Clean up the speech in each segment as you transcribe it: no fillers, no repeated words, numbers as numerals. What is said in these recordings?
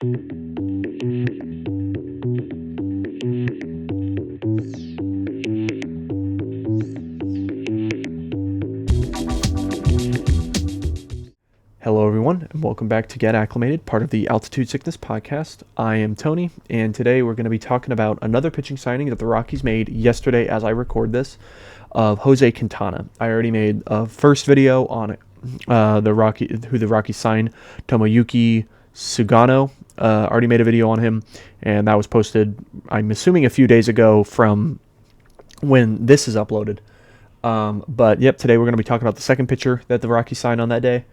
Hello, everyone, and welcome back to Get Acclimated, part of the Altitude Sickness podcast. I am Tony, and today we're going to be talking about another pitching signing that the Rockies made yesterday as I record this, of Jose Quintana. I already made a first video on who the Rockies signed, Tomoyuki Sugano. Already made a video on him, and that was posted, I'm assuming, a few days ago from when this is uploaded. But yep, today we're going to be talking about the second pitcher that the Rockies signed on that day.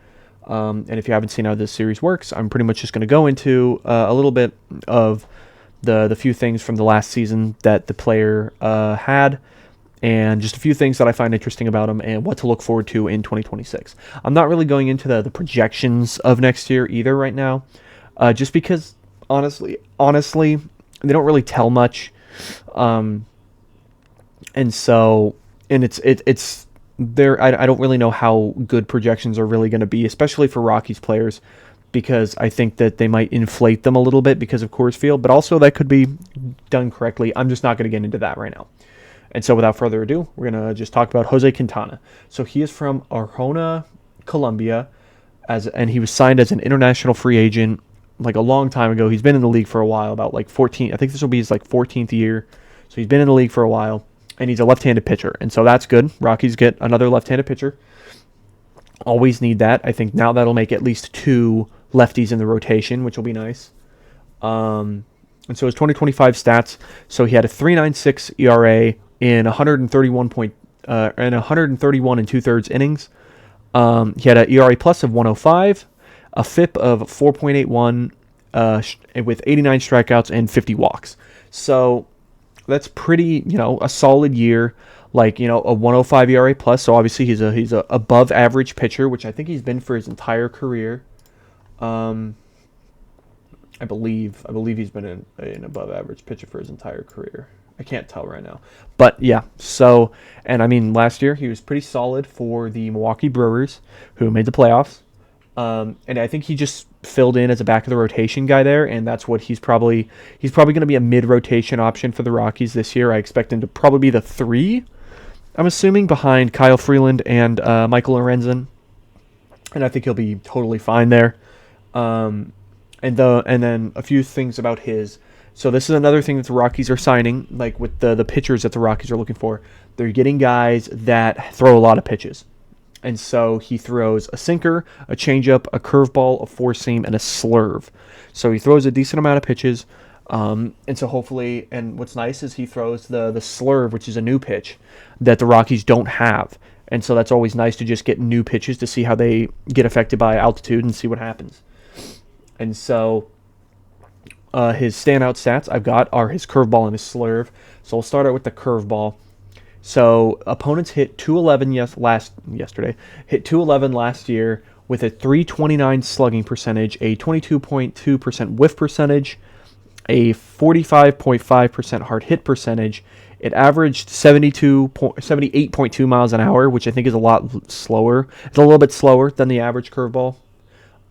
And if you haven't seen how this series works, I'm pretty much just going to go into a little bit of the few things from the last season that the player had, and just a few things that I find interesting about him and what to look forward to in 2026. I'm not really going into the projections of next year either right now, just because honestly, they don't really tell much, and it's there. I don't really know how good projections are really going to be, especially for Rockies players, because I think that they might inflate them a little bit because of Coors Field, but also that could be done correctly. I'm just not going to get into that right now. And so without further ado, we're going to just talk about Jose Quintana. So he is from Arjona, Colombia, and he was signed as an international free agent like a long time ago. He's been in the league for a while, about like 14. I think this will be his like 14th year. So he's been in the league for a while. And he's a left-handed pitcher, and so that's good. Rockies get another left-handed pitcher. Always need that. I think now that'll make at least two lefties in the rotation, which will be nice. And so his 2025 stats. So he had a 3.96 ERA in 131 and 2/3 innings. He had an ERA plus of 105, a FIP of 4.81, with 89 strikeouts and 50 walks. So that's pretty, a solid year, like, a 105 ERA plus. So obviously he's a above average pitcher, which I think he's been for his entire career. I believe he's been an above average pitcher for his entire career. I can't tell right now, but yeah. So, and I mean, last year he was pretty solid for the Milwaukee Brewers, who made the playoffs. And I think he just filled in as a back of the rotation guy there, and that's what he's probably going to be a mid-rotation option for the Rockies this year. I expect him to probably be the 3, I'm assuming, behind Kyle Freeland and Michael Lorenzen, and I think he'll be totally fine there. And then a few things about his. So this is another thing that the Rockies are signing, like with the pitchers that the Rockies are looking for. They're getting guys that throw a lot of pitches. And so he throws a sinker, a changeup, a curveball, a four-seam, and a slurve. So he throws a decent amount of pitches. And so hopefully, and what's nice is he throws the slurve, which is a new pitch that the Rockies don't have. And so that's always nice to just get new pitches to see how they get affected by altitude and see what happens. And so his standout stats I've got are his curveball and his slurve. So we'll start out with the curveball. So opponents hit 211 yesterday. Hit 211 last year with a 329 slugging percentage, a 22.2% whiff percentage, a 45.5% hard hit percentage. It averaged 78.2 miles an hour, which I think is a lot slower. It's a little bit slower than the average curveball.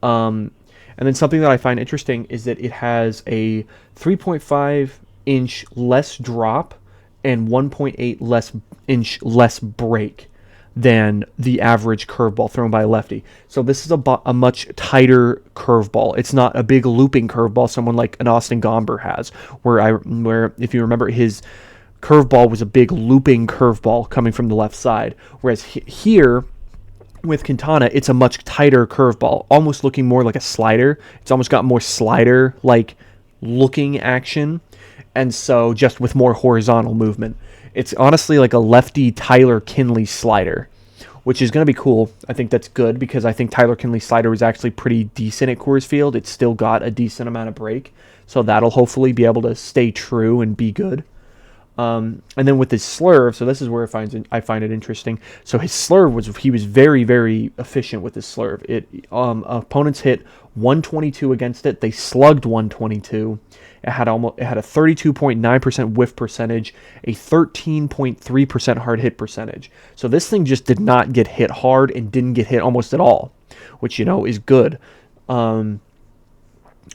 And then something that I find interesting is that it has a 3.5 inch less drop and 1.8 inch less break than the average curveball thrown by a lefty. So this is a much tighter curveball. It's not a big looping curveball someone like an Austin Gomber has, where if you remember, his curveball was a big looping curveball coming from the left side. Whereas here with Quintana, it's a much tighter curveball, almost looking more like a slider. It's almost got more slider-like looking action. And so just with more horizontal movement. It's honestly like a lefty Tyler Kinley slider, which is going to be cool. I think that's good because I think Tyler Kinley's slider was actually pretty decent at Coors Field. It's still got a decent amount of break. So that'll hopefully be able to stay true and be good. And then with his slurve, so this is where I find it interesting. So his slurve he was very, very efficient with his slurve. Opponents hit 122 against it. They slugged 122. It had a 32.9% whiff percentage, a 13.3% hard hit percentage. So this thing just did not get hit hard and didn't get hit almost at all, which is good.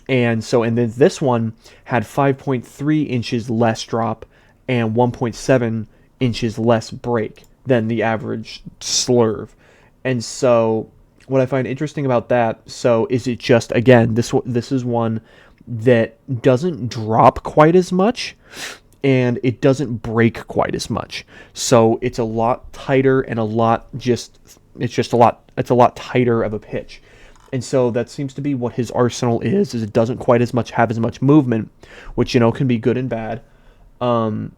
And then this one had 5.3 inches less drop and 1.7 inches less break than the average slurve. And so what I find interesting about that, so is it just, again, this is one that doesn't drop quite as much and it doesn't break quite as much. So it's a lot tighter and it's a lot tighter of a pitch. And so that seems to be what his arsenal is it doesn't quite have as much movement, which, can be good and bad. And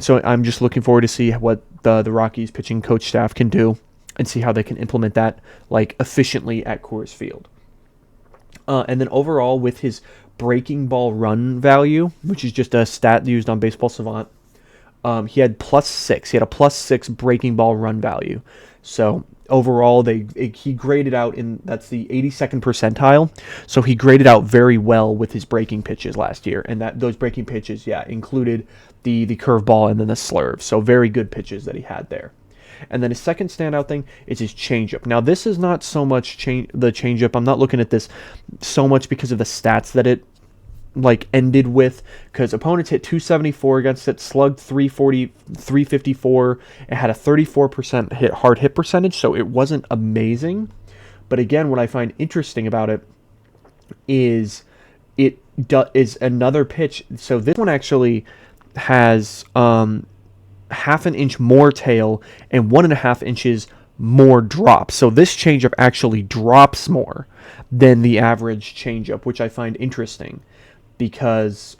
so I'm just looking forward to see what the Rockies pitching coach staff can do and see how they can implement that like efficiently at Coors Field. And then overall, with his breaking ball run value, which is just a stat used on Baseball Savant, he had +6. He had a +6 breaking ball run value. So overall, he graded out that's the 82nd percentile. So he graded out very well with his breaking pitches last year, and those breaking pitches, included the curveball and then the slurve. So very good pitches that he had there. And then his second standout thing is his changeup. Now, this is not so much the changeup. I'm not looking at this so much because of the stats that it ended with, because opponents hit 274 against it, slugged 340, 354. It had a 34% hard hit percentage, so it wasn't amazing. But again, what I find interesting about it is is another pitch. So this one actually has half an inch more tail and 1.5 inches more drop. So this changeup actually drops more than the average changeup, which I find interesting because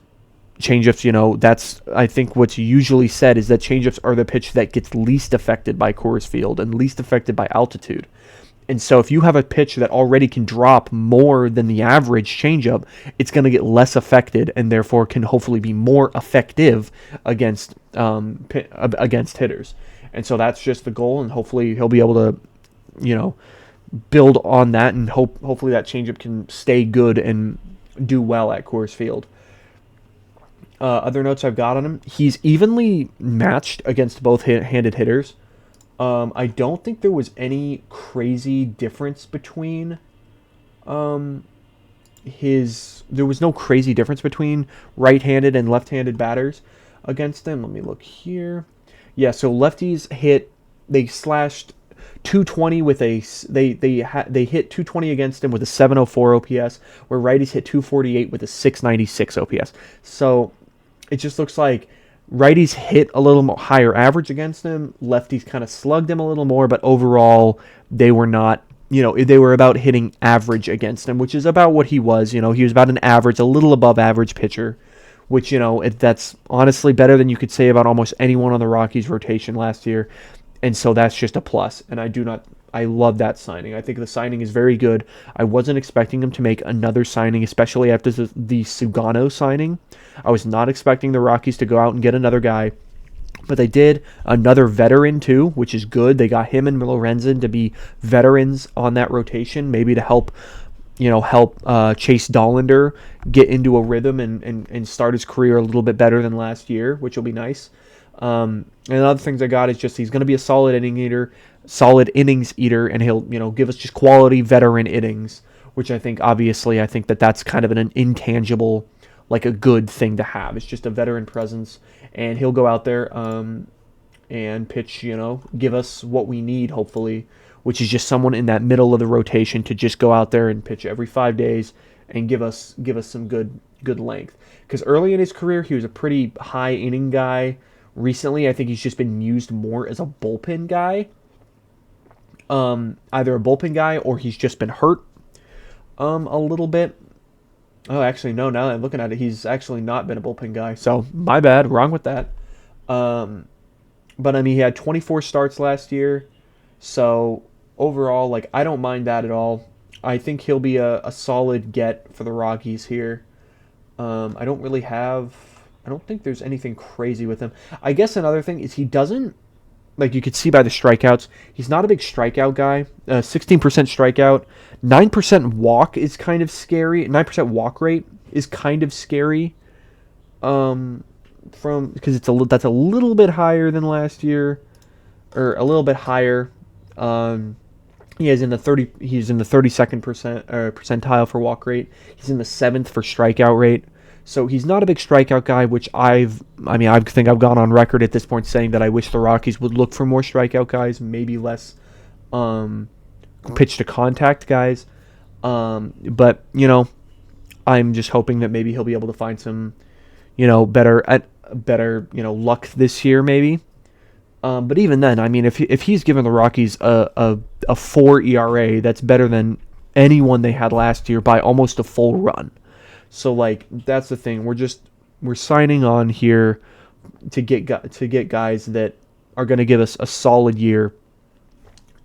changeups, that's, I think what's usually said is that changeups are the pitch that gets least affected by Coors Field and least affected by altitude. And so if you have a pitch that already can drop more than the average changeup, it's going to get less affected and therefore can hopefully be more effective against hitters. And so that's just the goal, and hopefully he'll be able to, build on that, and hopefully that changeup can stay good and do well at Coors Field. Other notes I've got on him: he's evenly matched against both handed hitters. I don't think there was any crazy difference between there was no crazy difference between right-handed and left-handed batters against him. Let me look here. Yeah, so lefties they slashed 220 with they hit 220 against him with a 704 OPS, where righties hit 248 with a 696 OPS. So it just looks like righties hit a little more higher average against him. Lefties kind of slugged him a little more, but overall they were not, they were about hitting average against him, which is about what he was. He was about an average, a little above average pitcher, which, that's honestly better than you could say about almost anyone on the Rockies rotation last year. And so that's just a plus. And I love that signing. I think the signing is very good. I wasn't expecting him to make another signing, especially after the Sugano signing. I was not expecting the Rockies to go out and get another guy. But they did. Another veteran, too, which is good. They got him and Lorenzen to be veterans on that rotation, maybe to help Chase Dollander get into a rhythm and start his career a little bit better than last year, which will be nice. And other things I got is just he's going to be a solid innings eater, and he'll give us just quality veteran innings, which I think that's kind of an intangible, like a good thing to have. It's just a veteran presence, and he'll go out there and pitch, give us what we need, hopefully, which is just someone in that middle of the rotation to just go out there and pitch every 5 days and give us some good length. Because early in his career, he was a pretty high inning guy. Recently, I think he's just been used more as a bullpen guy. Either a bullpen guy or he's just been hurt a little bit. Oh, actually, no, now that I'm looking at it, he's actually not been a bullpen guy. So, my bad, wrong with that. But, he had 24 starts last year. So, overall, I don't mind that at all. I think he'll be a solid get for the Rockies here. I don't think there's anything crazy with him. I guess another thing is he doesn't, you could see by the strikeouts, he's not a big strikeout guy. 16% strikeout. 9% walk is kind of scary. 9% walk rate is kind of scary. Because that's a little bit higher than last year. Or a little bit higher. He is in the 30. He's in the 32nd percentile for walk rate. He's in the 7th for strikeout rate. So he's not a big strikeout guy, which I think I've gone on record at this point saying that I wish the Rockies would look for more strikeout guys, maybe less um, pitch to contact guys. But I'm just hoping that maybe he'll be able to find some, better luck this year, maybe. But even then, I mean, if he's given the Rockies a 4 ERA, that's better than anyone they had last year by almost a full run. So like that's the thing. We're signing on here to get guys that are going to give us a solid year,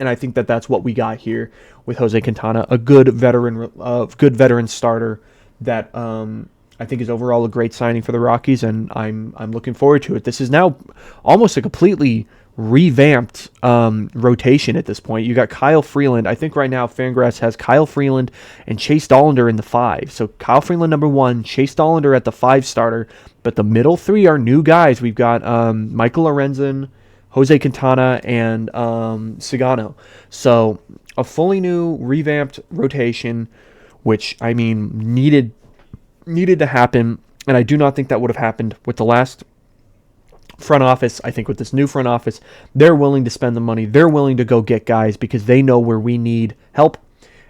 and I think that that's what we got here with Jose Quintana, a good veteran starter that I think is overall a great signing for the Rockies, and I'm looking forward to it. This is now almost a completely revamped rotation at this point. You got Kyle Freeland. I think right now Fangraphs has Kyle Freeland and Chase Dollander in the 5. So Kyle Freeland number 1, Chase Dollander at the 5 starter, but the middle 3 are new guys. We've got Michael Lorenzen, Jose Quintana, and Sagano. So a fully new revamped rotation, which I mean needed to happen, and I do not think that would have happened with the last front office. I think with this new front office, they're willing to spend the money. They're willing to go get guys because they know where we need help.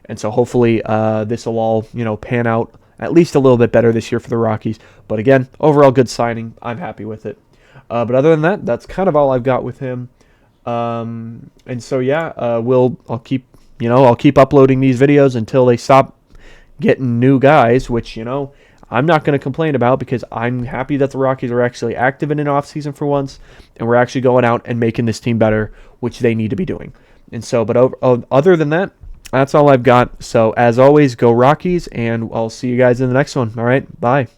And so hopefully this will all, pan out at least a little bit better this year for the Rockies. But again, overall good signing. I'm happy with it. But other than that, that's kind of all I've got with him. And so yeah, I'll keep uploading these videos until they stop getting new guys, which I'm not going to complain about because I'm happy that the Rockies are actually active in an offseason for once, and we're actually going out and making this team better, which they need to be doing. And so, but other than that, that's all I've got. So as always, go Rockies, and I'll see you guys in the next one. All right, bye.